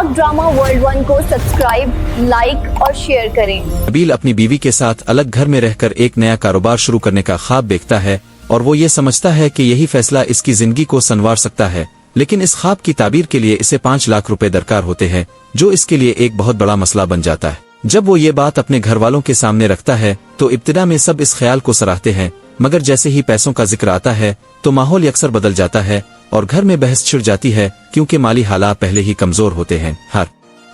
پاک drama world 1 کو subscribe, like اور شیئر کریں۔ نبیل اپنی بیوی کے ساتھ الگ گھر میں رہ کر ایک نیا کاروبار شروع کرنے کا خواب دیکھتا ہے اور وہ یہ سمجھتا ہے کہ یہی فیصلہ اس کی زندگی کو سنوار سکتا ہے، لیکن اس خواب کی تعبیر کے لیے اسے 5 لاکھ روپے درکار ہوتے ہیں، جو اس کے لیے ایک بہت بڑا مسئلہ بن جاتا ہے۔ جب وہ یہ بات اپنے گھر والوں کے سامنے رکھتا ہے تو ابتدا میں سب اس خیال کو سراہتے ہیں، مگر جیسے ہی پیسوں کا ذکر آتا ہے تو ماحول یکسر بدل جاتا ہے اور گھر میں بحث چھڑ جاتی ہے، کیونکہ مالی حالات پہلے ہی کمزور ہوتے ہیں۔ ہر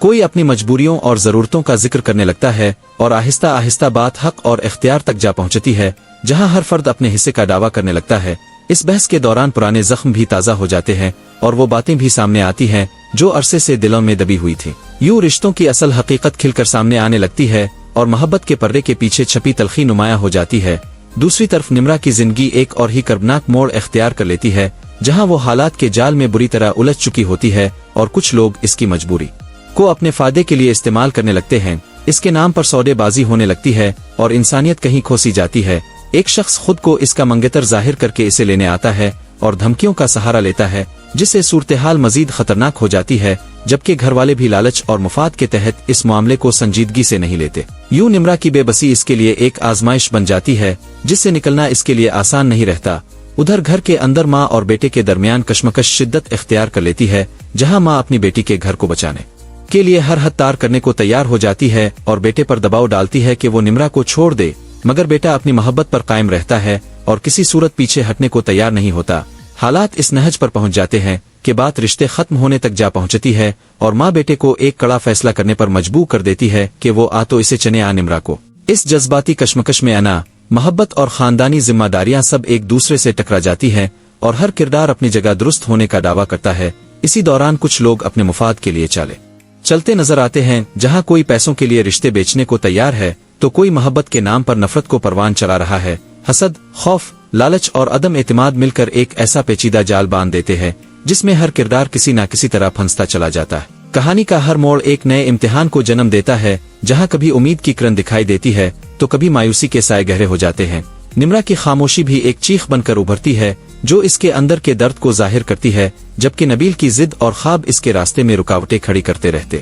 کوئی اپنی مجبوریوں اور ضرورتوں کا ذکر کرنے لگتا ہے اور آہستہ آہستہ بات حق اور اختیار تک جا پہنچتی ہے، جہاں ہر فرد اپنے حصے کا دعویٰ کرنے لگتا ہے۔ اس بحث کے دوران پرانے زخم بھی تازہ ہو جاتے ہیں اور وہ باتیں بھی سامنے آتی ہیں جو عرصے سے دلوں میں دبی ہوئی تھی۔ یوں رشتوں کی اصل حقیقت کھل کر سامنے آنے لگتی ہے اور محبت کے پردے کے پیچھے چھپی تلخی نمایاں ہو جاتی ہے۔ دوسری طرف نمرا کی زندگی ایک اور ہی کربناک موڑ اختیار کر لیتی ہے، جہاں وہ حالات کے جال میں بری طرح الجھ چکی ہوتی ہے اور کچھ لوگ اس کی مجبوری کو اپنے فائدے کے لیے استعمال کرنے لگتے ہیں۔ اس کے نام پر سودے بازی ہونے لگتی ہے اور انسانیت کہیں کھوسی جاتی ہے۔ ایک شخص خود کو اس کا منگتر ظاہر کر کے اسے لینے آتا ہے اور دھمکیوں کا سہارا لیتا ہے، جس سے صورتحال مزید خطرناک ہو جاتی ہے، جبکہ گھر والے بھی لالچ اور مفاد کے تحت اس معاملے کو سنجیدگی سے نہیں لیتے۔ یوں نمرا کی بے بسی اس کے لیے ایک آزمائش بن جاتی ہے، جس سے نکلنا اس کے لیے آسان نہیں رہتا۔ ادھر گھر کے اندر ماں اور بیٹے کے درمیان کشمکش شدت اختیار کر لیتی ہے، جہاں ماں اپنی بیٹی کے گھر کو بچانے کے لیے ہر حد تار کرنے کو تیار ہو جاتی ہے اور بیٹے پر دباؤ ڈالتی ہے کہ وہ نمرا کو چھوڑ دے، مگر بیٹا اپنی محبت پر قائم رہتا ہے اور کسی صورت پیچھے ہٹنے کو تیار نہیں ہوتا۔ حالات اس نہج پر پہنچ جاتے ہیں کہ بات رشتے ختم ہونے تک جا پہنچتی ہے اور ماں بیٹے کو ایک کڑا فیصلہ کرنے پر مجبور کر دیتی ہے کہ وہ تو اسے چنے نمرا کو۔ اس جذباتی کشمکش میں محبت اور خاندانی ذمہ داریاں سب ایک دوسرے سے ٹکرا جاتی ہیں اور ہر کردار اپنی جگہ درست ہونے کا دعویٰ کرتا ہے۔ اسی دوران کچھ لوگ اپنے مفاد کے لیے چلتے نظر آتے ہیں، جہاں کوئی پیسوں کے لیے رشتے بیچنے کو تیار ہے تو کوئی محبت کے نام پر نفرت کو پروان چلا رہا ہے۔ حسد، خوف، لالچ اور عدم اعتماد مل کر ایک ایسا پیچیدہ جال باندھ دیتے ہیں جس میں ہر کردار کسی نہ کسی طرح پھنستا چلا جاتا ہے۔ کہانی کا ہر موڑ ایک نئے امتحان کو جنم دیتا ہے، جہاں کبھی امید کی کرن دکھائی دیتی ہے تو کبھی مایوسی کے سائے گہرے ہو جاتے ہیں۔ نمرا کی خاموشی بھی ایک چیخ بن کر ابھرتی ہے جو اس کے اندر کے درد کو ظاہر کرتی ہے، جبکہ نبیل کی ضد اور خواب اس کے راستے میں رکاوٹیں کھڑی کرتے رہتے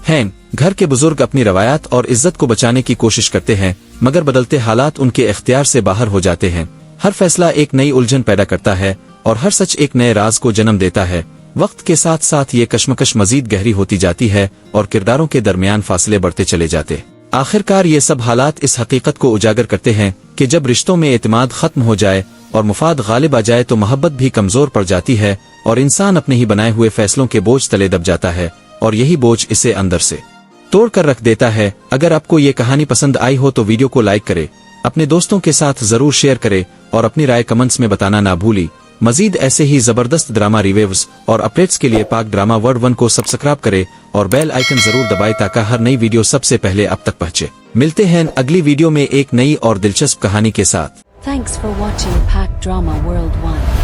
ہیں۔ گھر کے بزرگ اپنی روایات اور عزت کو بچانے کی کوشش کرتے ہیں، مگر بدلتے حالات ان کے اختیار سے باہر ہو جاتے ہیں۔ ہر فیصلہ ایک نئی الجھن پیدا کرتا ہے اور ہر سچ ایک نئے راز کو جنم دیتا ہے۔ وقت کے ساتھ ساتھ یہ کشمکش مزید گہری ہوتی جاتی ہے اور کرداروں کے درمیان فاصلے بڑھتے چلے جاتے۔ آخرکار یہ سب حالات اس حقیقت کو اجاگر کرتے ہیں کہ جب رشتوں میں اعتماد ختم ہو جائے اور مفاد غالب آ جائے تو محبت بھی کمزور پڑ جاتی ہے اور انسان اپنے ہی بنائے ہوئے فیصلوں کے بوجھ تلے دب جاتا ہے اور یہی بوجھ اسے اندر سے توڑ کر رکھ دیتا ہے۔ اگر آپ کو یہ کہانی پسند آئی ہو تو ویڈیو کو لائک کرے، اپنے دوستوں کے ساتھ ضرور شیئر کرے اور اپنی رائے کمنٹس میں بتانا نہ بھولی۔ مزید ایسے ہی زبردست ڈرامہ ریویوز اور اپڈیٹس کے لیے پاک ڈراما ورلڈ 1 کو سبسکرائب کرے اور بیل آئیکن ضرور دبائے تاکہ ہر نئی ویڈیو سب سے پہلے آپ تک پہنچے۔ ملتے ہیں اگلی ویڈیو میں ایک نئی اور دلچسپ کہانی کے ساتھ۔ Thanks for watching Pack Drama World 1.